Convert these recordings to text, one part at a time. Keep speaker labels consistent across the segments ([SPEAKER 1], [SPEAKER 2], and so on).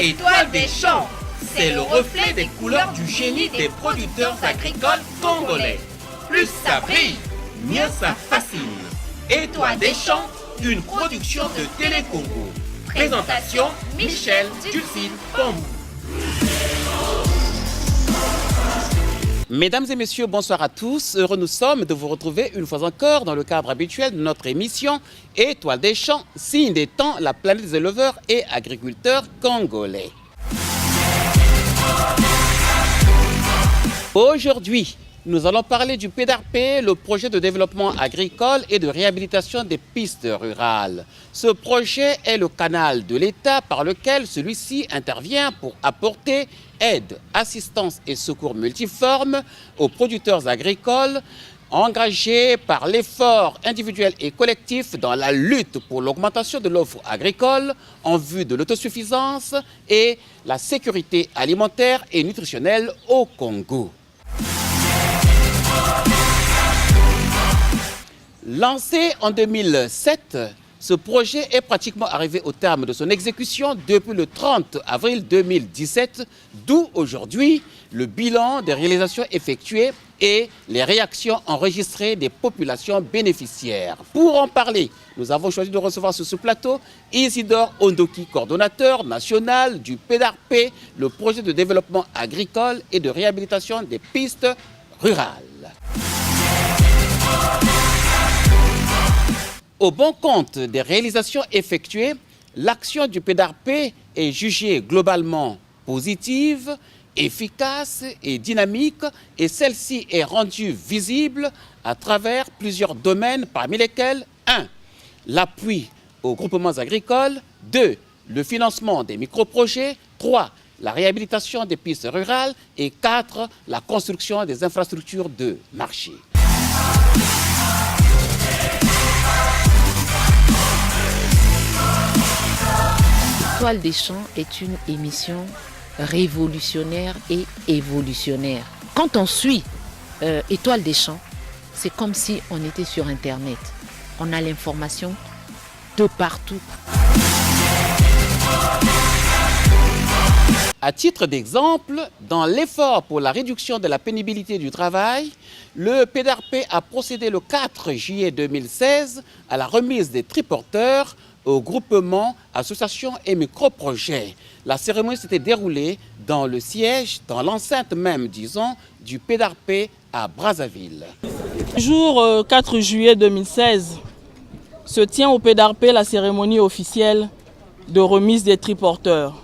[SPEAKER 1] Étoile des champs, c'est le reflet des couleurs du génie des producteurs agricoles congolais. Plus ça brille, mieux ça fascine. Étoile des champs, une production de Télé Congo. Présentation Michel Dulcine Pombou.
[SPEAKER 2] Mesdames et messieurs, bonsoir à tous. Heureux nous sommes de vous retrouver une fois encore dans le cadre habituel de notre émission Étoile des champs, signe des temps, la planète des éleveurs et agriculteurs congolais. Aujourd'hui, nous allons parler du PDARP, le projet de développement agricole et de réhabilitation des pistes rurales. Ce projet est le canal de l'État par lequel celui-ci intervient pour apporter aide, assistance et secours multiformes aux producteurs agricoles engagés par l'effort individuel et collectif dans la lutte pour l'augmentation de l'offre agricole en vue de l'autosuffisance et la sécurité alimentaire et nutritionnelle au Congo. Lancé en 2007, ce projet est pratiquement arrivé au terme de son exécution depuis le 30 avril 2017, d'où aujourd'hui le bilan des réalisations effectuées et les réactions enregistrées des populations bénéficiaires. Pour en parler, nous avons choisi de recevoir sur ce plateau Isidore Ondoki, coordonnateur national du PDARP, le projet de développement agricole et de réhabilitation des pistes rurales. Au bon compte des réalisations effectuées, l'action du PDARP est jugée globalement positive, efficace et dynamique, et celle-ci est rendue visible à travers plusieurs domaines, parmi lesquels 1. L'appui aux groupements agricoles, 2. Le financement des microprojets, 3. La réhabilitation des pistes rurales et 4. La construction des infrastructures de marché.
[SPEAKER 3] Étoile des champs est une émission révolutionnaire et évolutionnaire. Quand on suit Étoile des champs, c'est comme si on était sur Internet. On a l'information de partout.
[SPEAKER 2] À titre d'exemple, dans l'effort pour la réduction de la pénibilité du travail, le PDARP a procédé le 4 juillet 2016 à la remise des triporteurs aux groupements, associations et microprojets. La cérémonie s'était déroulée dans le siège, dans l'enceinte même, disons, du PDARP à Brazzaville.
[SPEAKER 4] Le jour 4 juillet 2016 se tient au PDARP la cérémonie officielle de remise des triporteurs,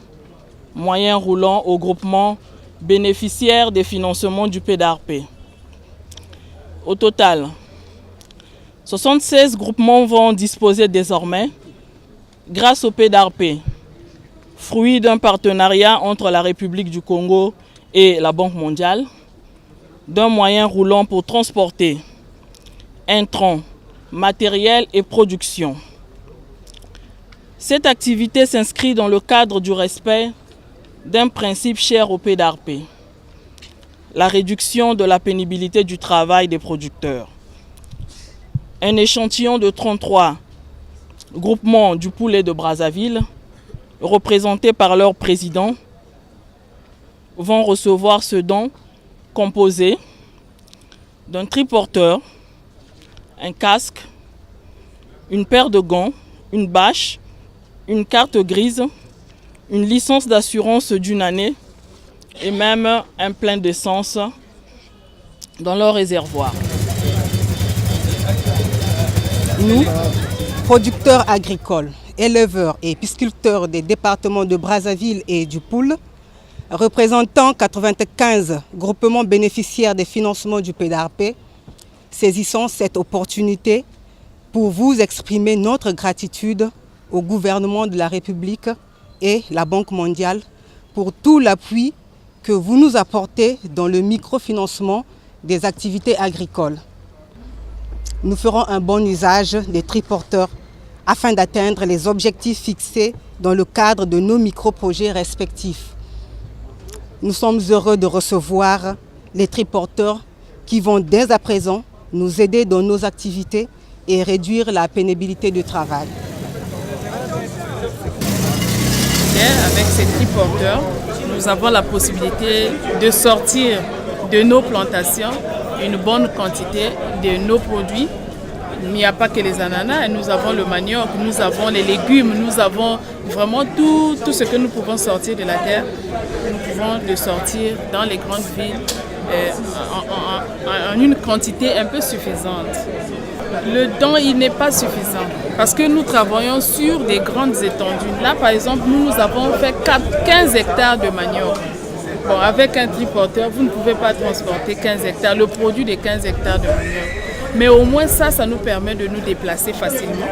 [SPEAKER 4] moyens roulants au groupement bénéficiaires des financements du PDARP. Au total, 76 groupements vont disposer désormais, grâce au PDARP, fruit d'un partenariat entre la République du Congo et la Banque mondiale, d'un moyen roulant pour transporter intrants, matériel et production. Cette activité s'inscrit dans le cadre du respect d'un principe cher au PDARP, la réduction de la pénibilité du travail des producteurs. Un échantillon de 33 groupements du poulet de Brazzaville, représentés par leur président, vont recevoir ce don composé d'un triporteur, un casque, une paire de gants, une bâche, une carte grise, une licence d'assurance d'une année et même un plein d'essence dans leur réservoir.
[SPEAKER 5] Nous, producteurs agricoles, éleveurs et pisciculteurs des départements de Brazzaville et du Poul, représentant 95 groupements bénéficiaires des financements du PDARP, saisissons cette opportunité pour vous exprimer notre gratitude au gouvernement de la République et la Banque mondiale pour tout l'appui que vous nous apportez dans le microfinancement des activités agricoles. Nous ferons un bon usage des triporteurs afin d'atteindre les objectifs fixés dans le cadre de nos micro-projets respectifs. Nous sommes heureux de recevoir les triporteurs qui vont dès à présent nous aider dans nos activités et réduire la pénibilité du travail.
[SPEAKER 4] derrière, avec ces triporteurs, nous avons la possibilité de sortir de nos plantations une bonne quantité de nos produits. Il n'y a pas que les ananas, nous avons le manioc, nous avons les légumes, nous avons vraiment tout ce que nous pouvons sortir de la terre. Nous pouvons le sortir dans les grandes villes en une quantité un peu suffisante. Le don, il n'est pas suffisant parce que nous travaillons sur des grandes étendues. Là, par exemple, nous avons fait 15 hectares de manioc. Bon, avec un triporteur, vous ne pouvez pas transporter 15 hectares, le produit de 15 hectares de manioc. Mais au moins ça nous permet de nous déplacer facilement.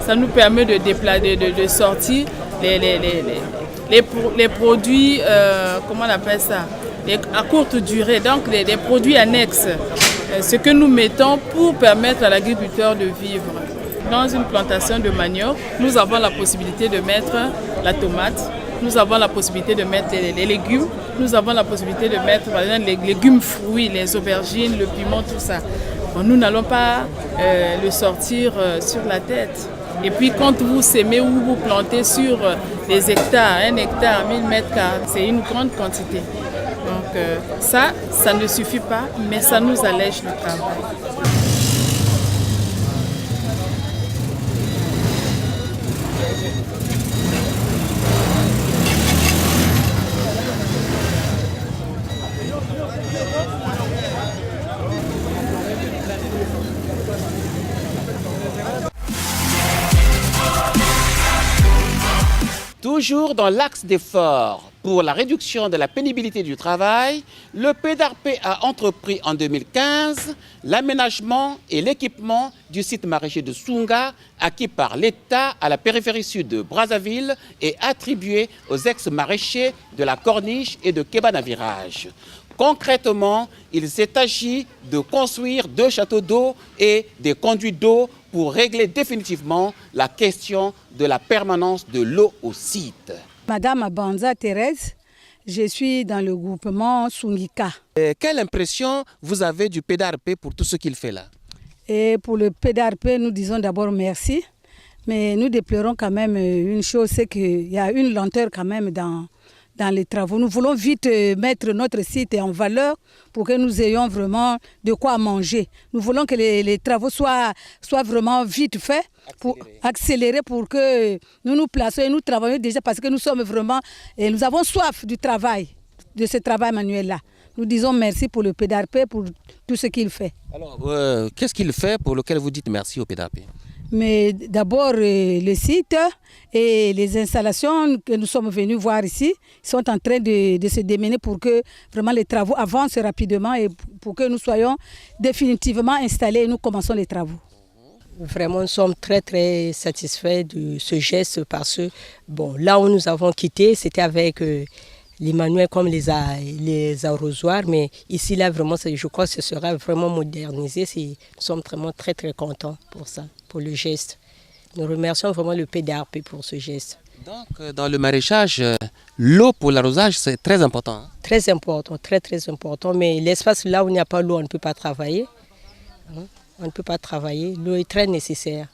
[SPEAKER 4] Ça nous permet de sortir les produits, comment on appelle ça, à courte durée, donc les produits annexes. Ce que nous mettons pour permettre à l'agriculteur de vivre. Dans une plantation de manioc, nous avons la possibilité de mettre la tomate, nous avons la possibilité de mettre les légumes, nous avons la possibilité de mettre par exemple les légumes fruits, les aubergines, le piment, tout ça. Bon, nous n'allons pas le sortir sur la tête. Et puis quand vous sémez ou vous plantez sur des hectares, 1 hectare, 1000 mètres carrés, c'est une grande quantité. Donc ça ne suffit pas, mais ça nous allège le travail.
[SPEAKER 2] Toujours dans l'axe d'effort pour la réduction de la pénibilité du travail, le PEDARP a entrepris en 2015 l'aménagement et l'équipement du site maraîcher de Sounga, acquis par l'État à la périphérie sud de Brazzaville et attribué aux ex-maraîchers de la Corniche et de Kébana-Virage. Concrètement, il s'est agi de construire 2 châteaux d'eau et des conduits d'eau pour régler définitivement la question de la permanence de l'eau au site.
[SPEAKER 6] Madame Abanza Thérèse, je suis dans le groupement Sungika.
[SPEAKER 2] Quelle impression vous avez du PEDARP pour tout ce qu'il fait là?
[SPEAKER 6] Et pour le PEDARP, nous disons d'abord merci, mais nous déplorons quand même une chose, c'est qu'il y a une lenteur quand même dans les travaux. Nous voulons vite mettre notre site en valeur pour que nous ayons vraiment de quoi manger. Nous voulons que les travaux soient vraiment vite faits, pour accélérer pour que nous nous placions et nous travaillons déjà parce que nous sommes vraiment, et nous avons soif du travail, de ce travail manuel-là. Nous disons merci pour le PEDARP, pour tout ce qu'il fait.
[SPEAKER 2] Alors, qu'est-ce qu'il fait pour lequel vous dites merci au PEDARP?
[SPEAKER 6] Mais d'abord, le site et les installations que nous sommes venus voir ici sont en train de se démener pour que vraiment les travaux avancent rapidement et pour que nous soyons définitivement installés et nous commençons les travaux.
[SPEAKER 7] Vraiment, nous sommes très très satisfaits de ce geste parce que bon, là où nous avons quitté, c'était avec les manuels comme les arrosoirs, mais ici là vraiment, je crois que ce sera vraiment modernisé. Nous sommes vraiment très très contents pour ça, pour le geste. Nous remercions vraiment le PEDARP pour ce geste.
[SPEAKER 2] Donc dans le maraîchage, l'eau pour l'arrosage c'est très important. Hein?
[SPEAKER 7] Très important, très très important, mais l'espace là où il n'y a pas l'eau, on ne peut pas travailler. On ne peut pas travailler, l'eau est très nécessaire.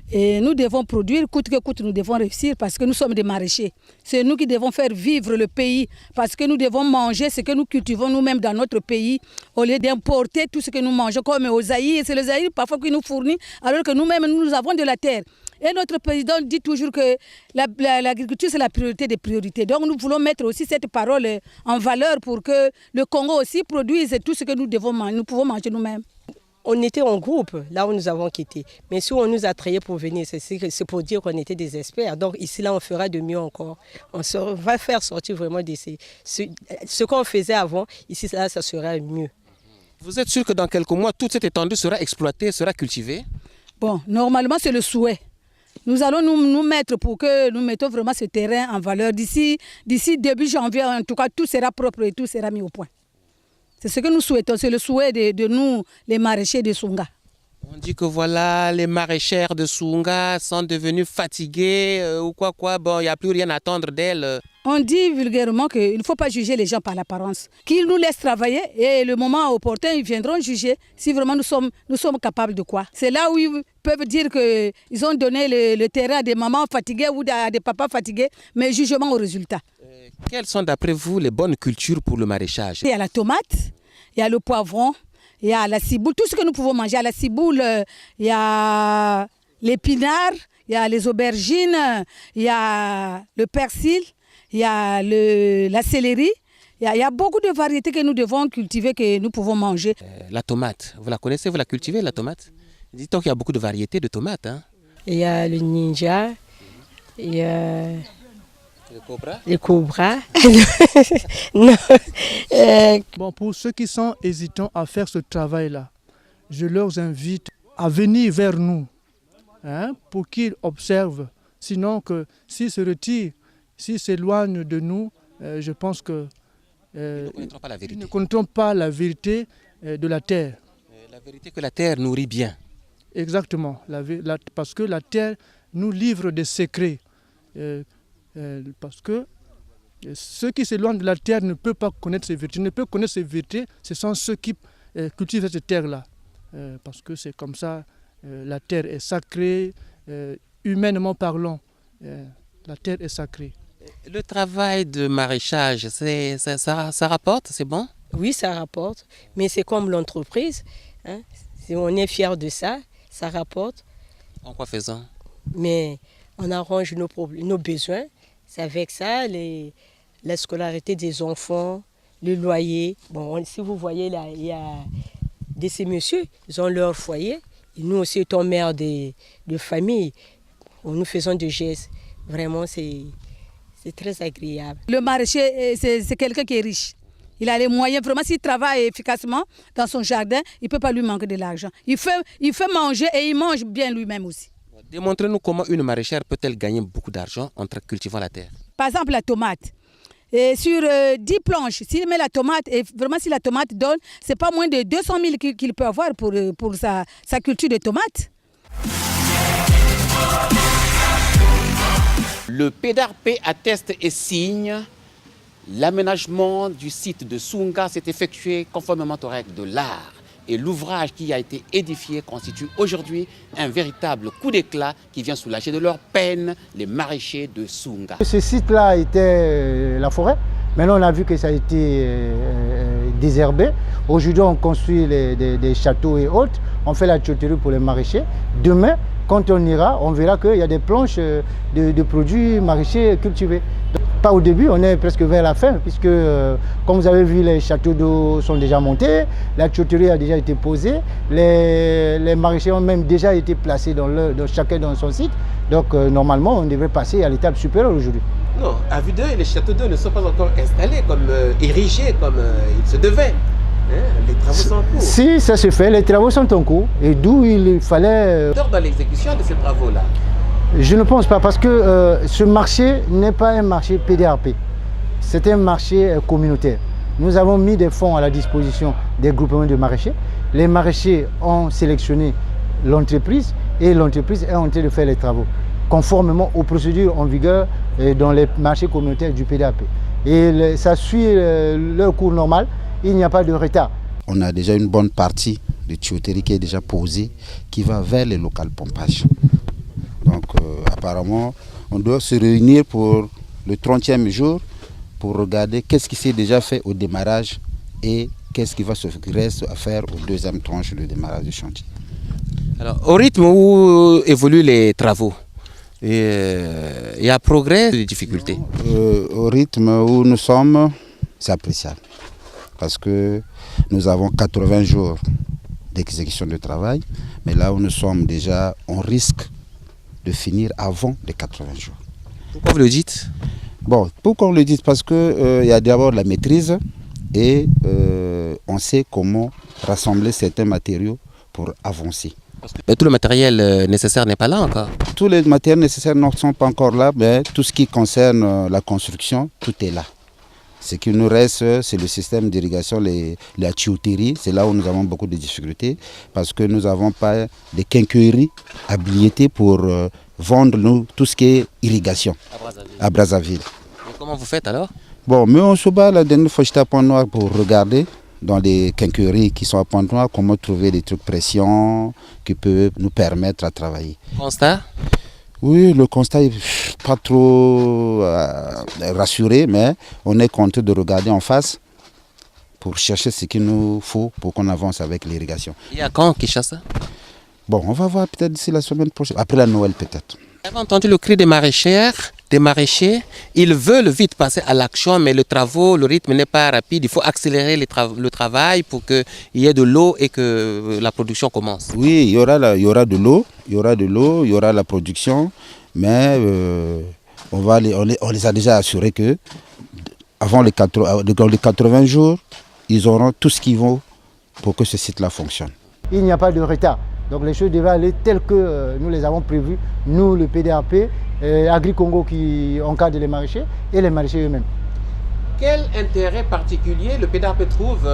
[SPEAKER 6] Et nous devons produire, coûte que coûte, nous devons réussir parce que nous sommes des maraîchers. C'est nous qui devons faire vivre le pays parce que nous devons manger ce que nous cultivons nous-mêmes dans notre pays au lieu d'importer tout ce que nous mangeons comme aux Zaïre. C'est le Zaïre parfois qui nous fournit alors que nous-mêmes nous avons de la terre. Et notre président dit toujours que l'agriculture c'est la priorité des priorités. Donc nous voulons mettre aussi cette parole en valeur pour que le Congo aussi produise tout ce que nous pouvons manger nous-mêmes.
[SPEAKER 7] On était en groupe, là où nous avons quitté. Mais si on nous a trahés pour venir, c'est pour dire qu'on était des experts. Donc ici, là, on fera de mieux encore. On va faire sortir vraiment ce qu'on faisait avant. Ici, là, ça sera mieux.
[SPEAKER 2] Vous êtes sûr que dans quelques mois, toute cette étendue sera exploitée, sera cultivée?
[SPEAKER 6] Bon, normalement, c'est le souhait. Nous allons nous mettre pour que nous mettons vraiment ce terrain en valeur. D'ici début janvier, en tout cas, tout sera propre et tout sera mis au point. C'est ce que nous souhaitons, c'est le souhait de nous, les maraîchers de Sounga.
[SPEAKER 2] On dit que voilà, les maraîchères de Sounga sont devenues fatiguées ou quoi, bon, il n'y a plus rien à attendre d'elles.
[SPEAKER 6] On dit vulgairement qu'il ne faut pas juger les gens par l'apparence. Qu'ils nous laissent travailler et le moment opportun, ils viendront juger si vraiment nous sommes capables de quoi. C'est là où ils peuvent dire qu'ils ont donné le terrain à des mamans fatiguées ou à des papas fatigués, mais jugement au résultat.
[SPEAKER 2] Quelles sont d'après vous les bonnes cultures pour le maraîchage?
[SPEAKER 6] Il y a la tomate, il y a le poivron, il y a la ciboule, tout ce que nous pouvons manger. Il y a la ciboule, il y a l'épinard, il y a les aubergines, il y a le persil, il y a la céleri. Il y a beaucoup de variétés que nous devons cultiver, que nous pouvons manger.
[SPEAKER 2] La tomate, vous la connaissez, vous la cultivez la tomate? Dites-donc qu'il y a beaucoup de variétés de tomates. Hein?
[SPEAKER 7] Il y a le ninja, il y a le cobra. Non.
[SPEAKER 8] Bon, pour ceux qui sont hésitants à faire ce travail-là, je leur invite à venir vers nous, hein, pour qu'ils observent. Sinon, s'ils se retirent, s'ils s'éloignent de nous, je pense que ils ne connaîtront pas la vérité de la terre.
[SPEAKER 2] La vérité que la terre nourrit bien.
[SPEAKER 8] Exactement, parce que la terre nous livre des secrets. Parce que ceux qui s'éloignent de la terre ne peuvent pas connaître ses vérités. Ne peuvent connaître ses vérités, ce sont ceux qui cultivent cette terre-là. Parce que c'est comme ça, la terre est sacrée, humainement parlant, la terre est sacrée.
[SPEAKER 2] Le travail de maraîchage, ça rapporte, c'est bon?
[SPEAKER 7] Oui, ça rapporte, mais c'est comme l'entreprise. Hein. Si on est fier de ça, ça rapporte.
[SPEAKER 2] En quoi faisant? Mais
[SPEAKER 7] on arrange nos besoins. C'est avec ça, la scolarité des enfants, le loyer. Bon, si vous voyez là, il y a ces messieurs, ils ont leur foyer. Et nous aussi, étant mère de famille, nous faisons des gestes. Vraiment, c'est très agréable.
[SPEAKER 6] Le maraîcher, c'est quelqu'un qui est riche. Il a les moyens, vraiment, s'il travaille efficacement dans son jardin, il ne peut pas lui manquer de l'argent. Il fait manger et il mange bien lui-même aussi.
[SPEAKER 2] Démontrez-nous comment une maraîchère peut-elle gagner beaucoup d'argent en cultivant la terre.
[SPEAKER 6] Par exemple, la tomate. Et sur 10 planches, s'il met la tomate, et vraiment si la tomate donne, ce n'est pas moins de 200 000 qu'il peut avoir pour sa culture de tomates.
[SPEAKER 2] Le PDARP atteste et signe l'aménagement du site de Sounga s'est effectué conformément aux règles de l'art. Et l'ouvrage qui a été édifié constitue aujourd'hui un véritable coup d'éclat qui vient soulager de leur peine les maraîchers de Sounga.
[SPEAKER 9] Ce site-là était la forêt. Maintenant, on a vu que ça a été désherbé. Aujourd'hui, on construit des châteaux et autres. On fait la tuyauterie pour les maraîchers. Demain, quand on ira, on verra qu'il y a des planches de produits maraîchers cultivés. Pas au début, on est presque vers la fin, puisque comme vous avez vu, les châteaux d'eau sont déjà montés, la tuyauterie a déjà été posée, les maraîchers ont même déjà été placés chacun dans son site. Donc normalement, on devrait passer à l'étape supérieure aujourd'hui.
[SPEAKER 2] Non, à vue d'œil, les châteaux d'eau ne sont pas encore installés, érigés comme il se devait. Les travaux sont en cours.
[SPEAKER 9] Si, ça se fait, les travaux sont en cours, et d'où il fallait...
[SPEAKER 2] Dans l'exécution de ces travaux-là.
[SPEAKER 9] Je ne pense pas, parce que ce marché n'est pas un marché PDARP, c'est un marché communautaire. Nous avons mis des fonds à la disposition des groupements de maraîchers. Les maraîchers ont sélectionné l'entreprise et l'entreprise est en train de faire les travaux, conformément aux procédures en vigueur dans les marchés communautaires du PDARP. Et ça suit leur cours normal, il n'y a pas de retard.
[SPEAKER 10] On a déjà une bonne partie de tuyauterie qui est déjà posée, qui va vers les locales pompages. Donc apparemment, on doit se réunir pour le 30e jour pour regarder qu'est-ce qui s'est déjà fait au démarrage et qu'est-ce qui va se reste à faire au deuxième tranche de démarrage du chantier.
[SPEAKER 2] Alors, au rythme où évoluent les travaux, il y a progrès ou des difficultés?
[SPEAKER 10] Au rythme où nous sommes, c'est appréciable parce que nous avons 80 jours d'exécution de travail, mais là où nous sommes déjà, on risque de finir avant les 80 jours.
[SPEAKER 2] Pourquoi vous le dites?
[SPEAKER 10] Bon, pourquoi on le dit? Parce qu'il y a d'abord la maîtrise et on sait comment rassembler certains matériaux pour avancer.
[SPEAKER 2] Mais tout le matériel nécessaire n'est pas là encore.
[SPEAKER 10] Tous les matériels nécessaires ne sont pas encore là, mais tout ce qui concerne la construction, tout est là. Ce qui nous reste, c'est le système d'irrigation, la tuyauterie. C'est là où nous avons beaucoup de difficultés parce que nous n'avons pas de quincailleries habilitées pour vendre nous, tout ce qui est irrigation à Brazzaville.
[SPEAKER 2] Et comment vous faites alors?
[SPEAKER 10] Bon, mais on se bat la dernière fois, j'étais à Pont-Noir pour regarder. dans les quincailleries qui sont à Pointe-Noire, comment trouver des trucs pression qui peuvent nous permettre à travailler.
[SPEAKER 2] Constat?
[SPEAKER 10] Oui, le constat n'est pas trop rassuré, mais on est content de regarder en face pour chercher ce qu'il nous faut pour qu'on avance avec l'irrigation.
[SPEAKER 2] Il y a quand Kinshasa?
[SPEAKER 10] Bon, on va voir peut-être d'ici la semaine prochaine, après la Noël peut-être.
[SPEAKER 2] Vous avez entendu le cri des maraîchers, ils veulent vite passer à l'action, mais le rythme n'est pas rapide. Il faut accélérer le travail pour qu'il y ait de l'eau et que la production commence.
[SPEAKER 10] Oui, il y aura de l'eau, il y aura la production, mais on les a déjà assurés que avant les 80 jours, ils auront tout ce qu'il faut pour que ce site-là fonctionne.
[SPEAKER 9] Il n'y a pas de retard. Donc les choses devaient aller telles que nous les avons prévues, nous le PDRP, Agri-Congo qui encadre les maraîchers et les maraîchers eux-mêmes.
[SPEAKER 2] Quel intérêt particulier le PDRP trouve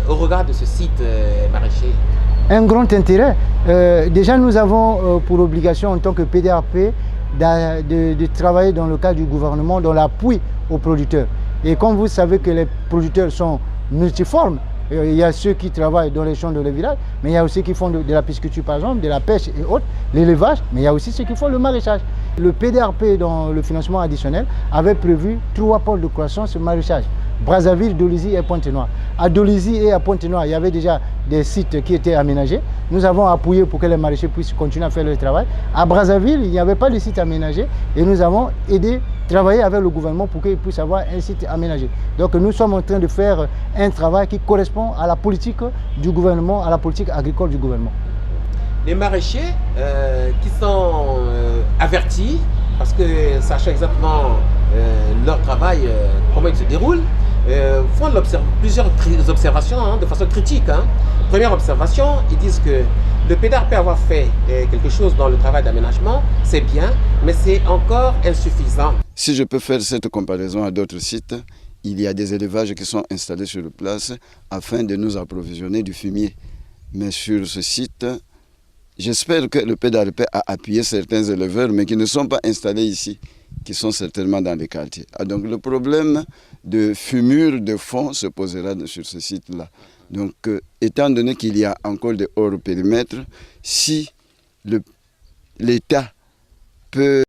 [SPEAKER 2] au regard de ce site maraîcher?
[SPEAKER 9] Un grand intérêt. Déjà nous avons pour obligation en tant que PDRP de travailler dans le cadre du gouvernement, dans l'appui aux producteurs. Et comme vous savez que les producteurs sont multiformes, il y a ceux qui travaillent dans les champs de les villages, mais il y a aussi ceux qui font de la pisciculture par exemple, de la pêche et autres, l'élevage, mais il y a aussi ceux qui font le maraîchage. Le PDRP dans le financement additionnel avait prévu 3 pôles de croissance maraîchage. Brazzaville, Dolisie et Pointe-Noire. À Dolisie et à Pointe-Noire, il y avait déjà des sites qui étaient aménagés. Nous avons appuyé pour que les maraîchers puissent continuer à faire leur travail. À Brazzaville, il n'y avait pas de site aménagé et nous avons aidé, travaillé avec le gouvernement pour qu'ils puissent avoir un site aménagé. Donc nous sommes en train de faire un travail qui correspond à la politique du gouvernement, à la politique agricole du gouvernement.
[SPEAKER 2] Les maraîchers qui sont avertis, parce que sachant exactement leur travail, comment il se déroule, font plusieurs observations de façon critique. Première observation, ils disent que le PDRP avoir fait quelque chose dans le travail d'aménagement, c'est bien, mais c'est encore insuffisant.
[SPEAKER 11] Si je peux faire cette comparaison à d'autres sites, il y a des élevages qui sont installés sur place afin de nous approvisionner du fumier. Mais sur ce site, j'espère que le PDRP a appuyé certains éleveurs, mais qui ne sont pas installés ici, qui sont certainement dans les quartiers. Donc le problème de fumure de fond se posera sur ce site-là. Donc étant donné qu'il y a encore des hors périmètres, si l'État peut